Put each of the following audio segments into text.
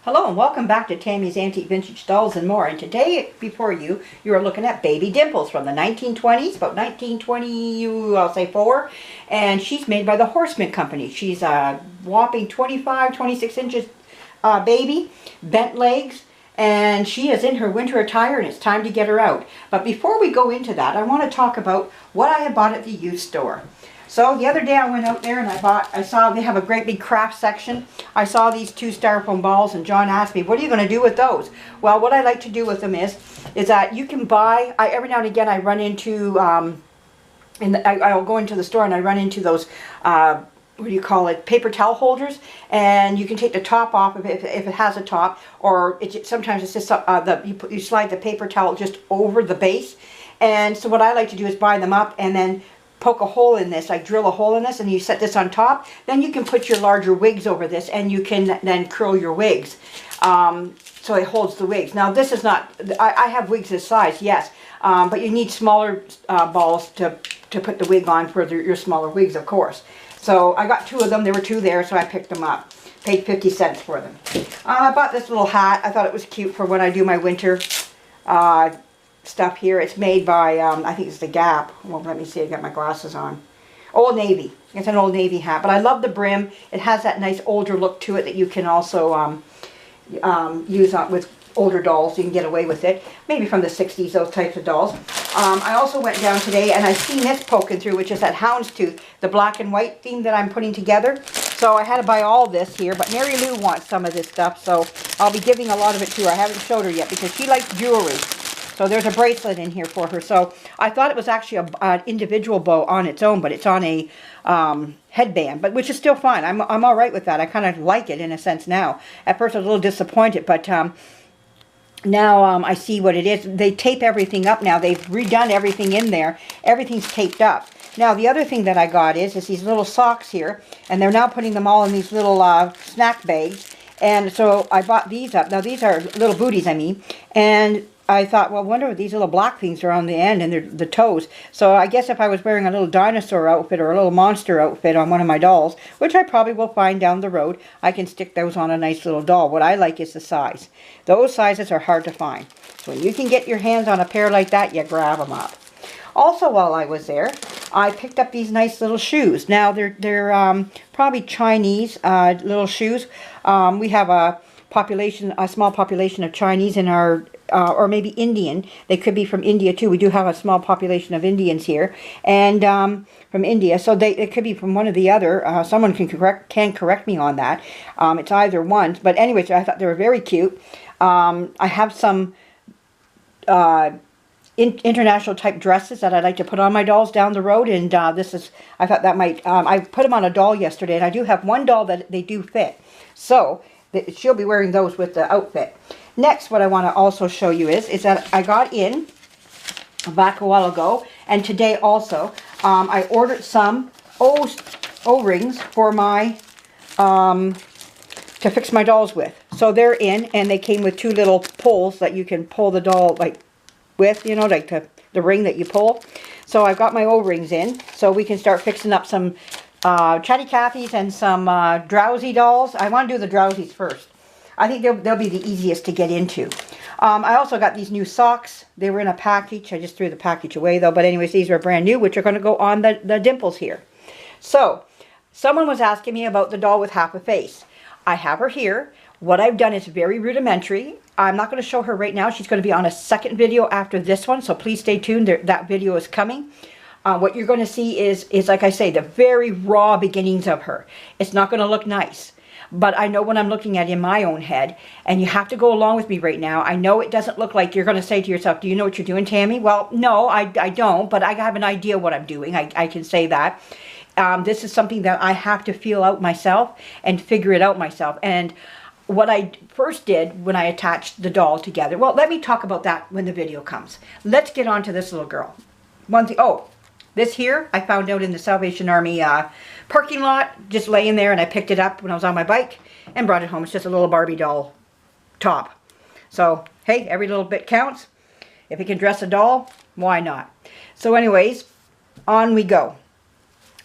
Hello and welcome back to Tammy's Antique Vintage Dolls and More. And today, before you are looking at Baby Dimples from the 1920s, about 1920, I'll say 4. And she's made by the Horseman Company. She's a whopping 25, 26 inches baby, bent legs. And she is in her winter attire and it's time to get her out. But before we go into that, I want to talk about what I had bought at the youth store. So the other day I went out there and I saw they have a great big craft section. I saw these 2 styrofoam balls and John asked me, what are you going to do with those? Well, what I like to do with them is that you can buy, every now and again I run into, I'll go into the store and I run into those, what do you call it, paper towel holders, and you can take the top off if it has a top, or sometimes it's just you slide the paper towel just over the base. And so what I like to do is buy them up and then poke a hole in this, like drill a hole in this, and you set this on top. Then you can put your larger wigs over this and you can then curl your wigs. So it holds the wigs. Now this is not, I have wigs this size, yes, but you need smaller balls to put the wig on for your smaller wigs, of course. So I got 2 of them, there were 2 there, so I picked them up. Paid 50 cents for them. I bought this little hat. I thought it was cute for when I do my winter stuff here. It's made by, I think it's the Gap. Well, let me see, I got my glasses on. Old Navy. It's an Old Navy hat, but I love the brim. It has that nice older look to it that you can also use with older dolls. You can get away with it. Maybe from the 60s, those types of dolls. I also went down today and I seen this poking through, which is that houndstooth, the black and white theme that I'm putting together. So I had to buy all this here, but Mary Lou wants some of this stuff, so I'll be giving a lot of it to her. I haven't showed her yet because she likes jewelry. So there's a bracelet in here for her. So I thought it was actually an individual bow on its own, but it's on a headband, but which is still fine. I'm all right with that. I kind of like it in a sense now. At first I was a little disappointed, but now I see what it is. They tape everything up now. They've redone everything in there. Everything's taped up. Now the other thing that I got is these little socks here, and they're now putting them all in these little snack bags. And so I bought these up. Now these are little booties, I mean, and I thought, well, I wonder what these little black things are on the end and they're the toes. So I guess if I was wearing a little dinosaur outfit or a little monster outfit on one of my dolls, which I probably will find down the road, I can stick those on a nice little doll. What I like is the size. Those sizes are hard to find. So when you can get your hands on a pair like that, you grab them up. Also, while I was there, I picked up these nice little shoes. Now, they're probably Chinese little shoes. We have a small population of Chinese in our or maybe Indian. They could be from India too. We do have a small population of Indians here, and from India. So it could be from one or the other. Someone can correct me on that. It's either one. But anyway, so I thought they were very cute. I have some international type dresses that I'd like to put on my dolls down the road, and I thought that might. I put them on a doll yesterday, and I do have one doll that they do fit. So she'll be wearing those with the outfit. Next, what I want to also show you is that I got in back a while ago, and today also, I ordered some O-rings for my, to fix my dolls with. So they're in, and they came with 2 little poles that you can pull the doll, like, with, you know, like the ring that you pull. So I've got my O-rings in, so we can start fixing up some Chatty Cathy's and some Drowsy dolls. I want to do the Drowsies first. I think they'll be the easiest to get into. I also got these new socks. They were in a package. I just threw the package away though. But anyways, these are brand new, which are going to go on the Dimples here. So, someone was asking me about the doll with half a face. I have her here. What I've done is very rudimentary. I'm not going to show her right now. She's going to be on a second video after this one. So please stay tuned. That video is coming. What you're going to see is, like I say, the very raw beginnings of her. It's not going to look nice. But I know what I'm looking at in my own head, and you have to go along with me right now. I know it doesn't look like you're going to say to yourself, do you know what you're doing, Tammy? Well, no, I don't, but I have an idea what I'm doing. I can say that. This is something that I have to feel out myself and figure it out myself. And what I first did when I attached the doll together, well, let me talk about that when the video comes. Let's get on to this little girl. One thing, this here, I found out in the Salvation Army parking lot, just laying there, and I picked it up when I was on my bike and brought it home. It's just a little Barbie doll top. So, hey, every little bit counts. If it can dress a doll, why not? So anyways, on we go.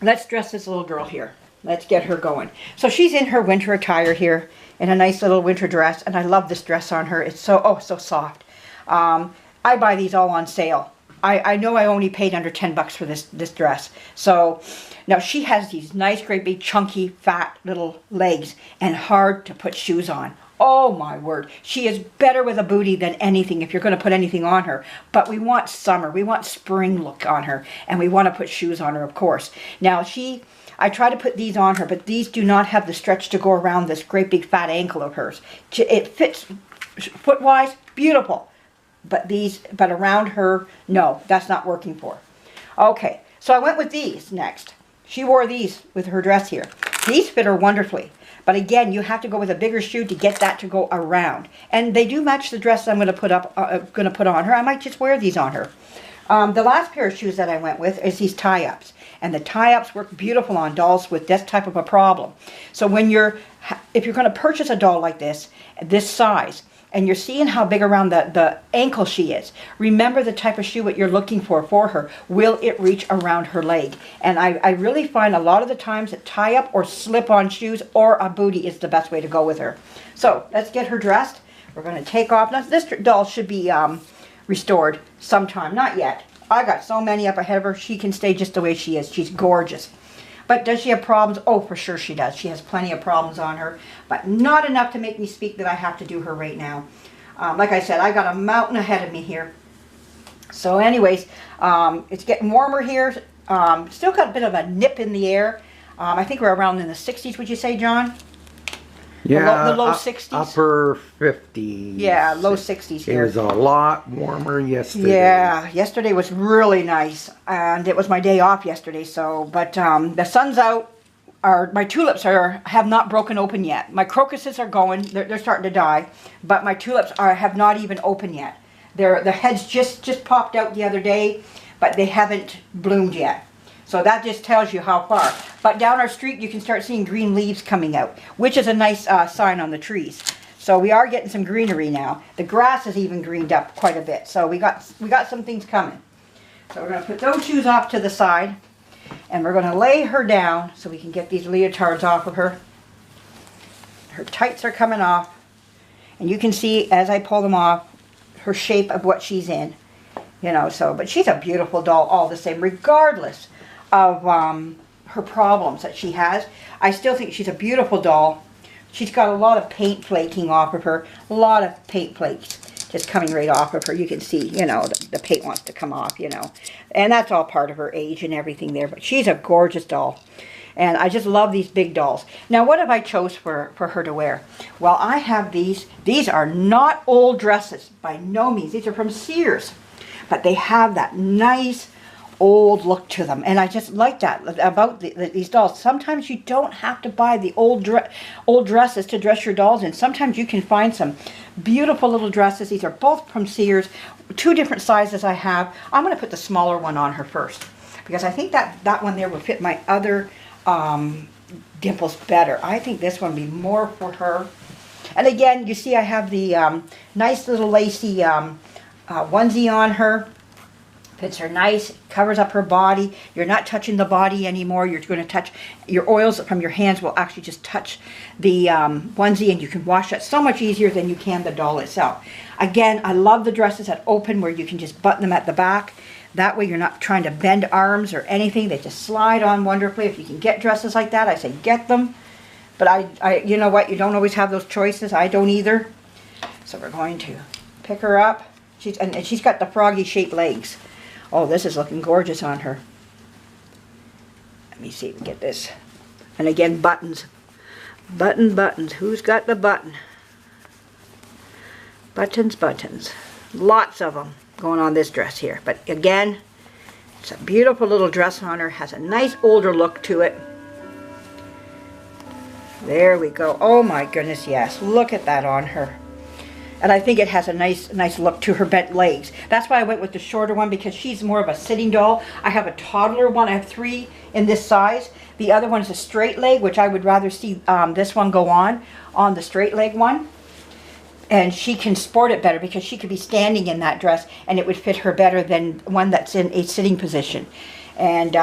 Let's dress this little girl here. Let's get her going. So she's in her winter attire here. in a nice little winter dress. And I love this dress on her. It's so, oh, so soft. I buy these all on sale. I know I only paid under 10 bucks for this dress. So now she has these nice, great big, chunky, fat little legs and hard to put shoes on. Oh my word. She is better with a booty than anything if you're going to put anything on her. But we want summer. We want spring look on her. And we want to put shoes on her, of course. Now I try to put these on her, but these do not have the stretch to go around this great big fat ankle of hers. It fits foot-wise, beautiful. But around her, no, that's not working for her. Okay, so I went with these next. She wore these with her dress here. These fit her wonderfully. But again, you have to go with a bigger shoe to get that to go around. And they do match the dress I'm going to put on her. I might just wear these on her. The last pair of shoes that I went with is these tie-ups. And the tie-ups work beautiful on dolls with this type of a problem. So if you're going to purchase a doll like this size, and you're seeing how big around the ankle she is, remember the type of shoe that you're looking for her. Will it reach around her leg? And I really find a lot of the times that tie-up or slip-on shoes or a booty is the best way to go with her. So let's get her dressed. We're going to take off. Now, this doll should be restored sometime. Not yet. I got so many up ahead of her. She can stay just the way she is. She's gorgeous. But does she have problems? Oh, for sure she does. She has plenty of problems on her, but not enough to make me speak that I have to do her right now. Like I said, I got a mountain ahead of me here. So anyways, it's getting warmer here. Still got a bit of a nip in the air. I think we're around in the 60s, would you say, John? Yeah, the low 60s? Upper 50s. Yeah, low 60s here. It was a lot warmer yesterday. Yeah, yesterday was really nice, and it was my day off yesterday, so, but the sun's out. My tulips have not broken open yet. My crocuses are going, they're starting to die, but my tulips have not even opened yet. The heads just popped out the other day, but they haven't bloomed yet. So that just tells you how far. But down our street, you can start seeing green leaves coming out, which is a nice sign on the trees. So we are getting some greenery now. The grass is even greened up quite a bit. So we got some things coming. So we're going to put those shoes off to the side, and we're going to lay her down so we can get these leotards off of her. Her tights are coming off, and you can see as I pull them off, her shape of what she's in. You know, so, but she's a beautiful doll all the same, regardless of her problems that she has. I still think she's a beautiful doll. She's got a lot of paint flaking off of her. A lot of paint flakes just coming right off of her. You can see, you know, the paint wants to come off, you know. And that's all part of her age and everything there. But she's a gorgeous doll. And I just love these big dolls. Now, what have I chose for her to wear? Well, I have these. These are not old dresses, by no means. These are from Sears. But they have that nice old look to them, and I just like that about these dolls. Sometimes you don't have to buy the old dresses to dress your dolls in. Sometimes you can find some beautiful little dresses. These are both from Sears, 2 different sizes I have. I'm going to put the smaller one on her first, because I think that one there will fit my other Dimples better. I think this one would be more for her. And again, you see I have the nice little lacy onesie on her. Fits her nice, covers up her body. You're not touching the body anymore. You're going to touch, your oils from your hands will actually just touch the onesie, and you can wash that so much easier than you can the doll itself. Again, I love the dresses that open where you can just button them at the back. That way you're not trying to bend arms or anything. They just slide on wonderfully. If you can get dresses like that, I say get them. But I you know what, you don't always have those choices. I don't either. So we're going to pick her up. And she's got the froggy shaped legs. Oh, this is looking gorgeous on her. Let me see if we get this. And again, buttons. Buttons. Who's got the button? Buttons. Lots of them going on this dress here. But again, it's a beautiful little dress on her. Has a nice older look to it. There we go. Oh my goodness, yes. Look at that on her. And I think it has a nice look to her bent legs. That's why I went with the shorter one, because she's more of a sitting doll. I have a toddler one. I have 3 in this size. The other one is a straight leg, which I would rather see this one go on the straight leg one. And she can sport it better because she could be standing in that dress and it would fit her better than one that's in a sitting position. And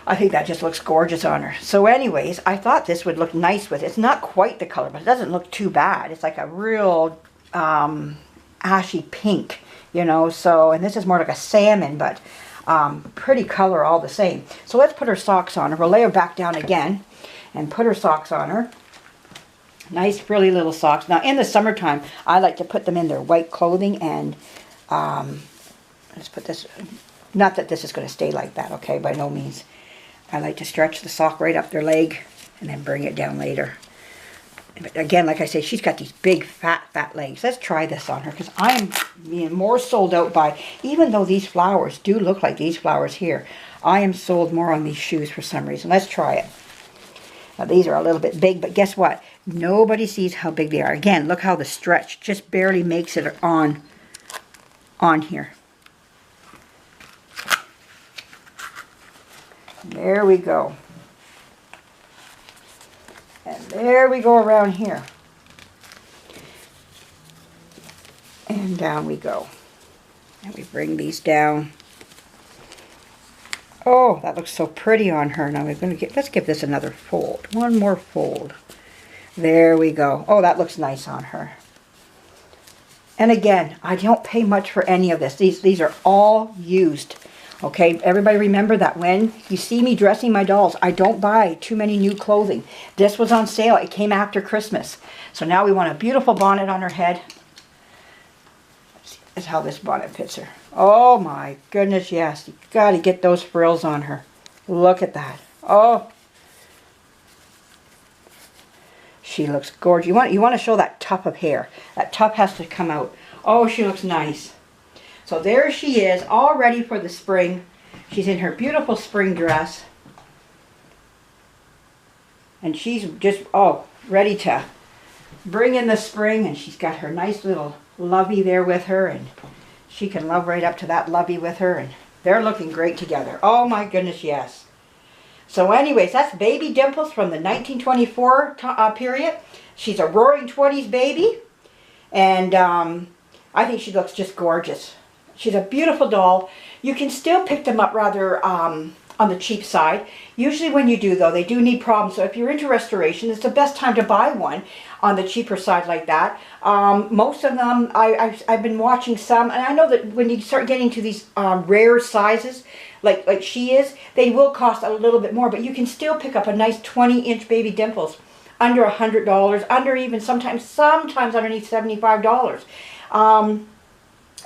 I think that just looks gorgeous on her. So anyways, I thought this would look nice with it. It's not quite the color, but it doesn't look too bad. It's like a real ashy pink, you know. So, and this is more like a salmon, but pretty color all the same. So let's put her socks on her. We'll lay her back down again and put her socks on her. Nice frilly little socks. Now in the summertime, I like to put them in their white clothing, and let's put this, not that this is going to stay like that, okay, by no means. I like to stretch the sock right up their leg and then bring it down later. But again, like I say, she's got these big, fat legs. Let's try this on her, because I'm being more sold out by, even though these flowers do look like these flowers here, I am sold more on these shoes for some reason. Let's try it. Now, these are a little bit big, but guess what? Nobody sees how big they are. Again, look how the stretch just barely makes it on here. There we go. And there we go around here. And down we go. And we bring these down. Oh, that looks so pretty on her. Now we're going to let's give this another fold. One more fold. There we go. Oh, that looks nice on her. And again, I don't pay much for any of this. These are all used. Okay, everybody remember that when you see me dressing my dolls, I don't buy too many new clothing. This was on sale. It came after Christmas. So now we want a beautiful bonnet on her head. This is how this bonnet fits her. Oh my goodness, yes. You got to get those frills on her. Look at that. Oh. She looks gorgeous. You want to show that tuft of hair. That tuft has to come out. Oh, she looks nice. So there she is, all ready for the spring. She's in her beautiful spring dress. And she's just, oh, ready to bring in the spring. And she's got her nice little lovey there with her. And she can love right up to that lovey with her. And they're looking great together. Oh my goodness, yes. So anyways, that's Baby Dimples from the 1924 period. She's a roaring 20s baby. And I think she looks just gorgeous. She's a beautiful doll. You can still pick them up rather on the cheap side. Usually when you do, though, they do need problems. So if you're into restoration, it's the best time to buy one on the cheaper side like that. Most of them, I've been watching some, and I know that when you start getting to these rare sizes, like she is, they will cost a little bit more, but you can still pick up a nice 20-inch Baby Dimples under $100, under even sometimes underneath $75.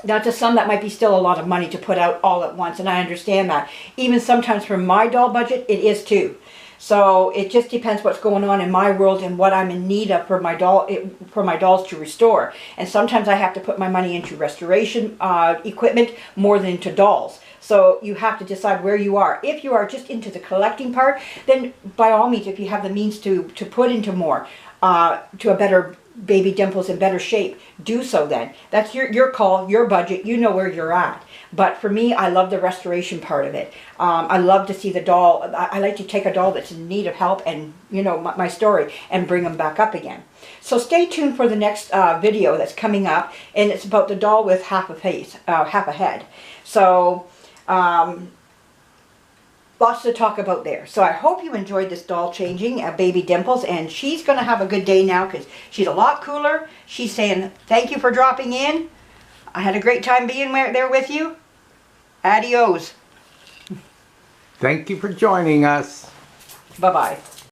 Now to some that might be still a lot of money to put out all at once, and I understand that. Even sometimes for my doll budget, it is too. So it just depends what's going on in my world and what I'm in need of for my dolls to restore. And sometimes I have to put my money into restoration equipment more than into dolls. So you have to decide where you are. If you are just into the collecting part, then by all means, if you have the means to put into more, to a better Baby Dimples in better shape, do so then. That's your call, your budget, you know where you're at. But for me, I love the restoration part of it. I love to see the doll. I like to take a doll that's in need of help and, you know, my story, and bring them back up again. So stay tuned for the next video that's coming up, and it's about the doll with half a face, half a head. So lots to talk about there. So I hope you enjoyed this doll changing, Baby Dimples, and she's going to have a good day now because she's a lot cooler. She's saying, thank you for dropping in. I had a great time being there with you. Adios. Thank you for joining us. Bye-bye.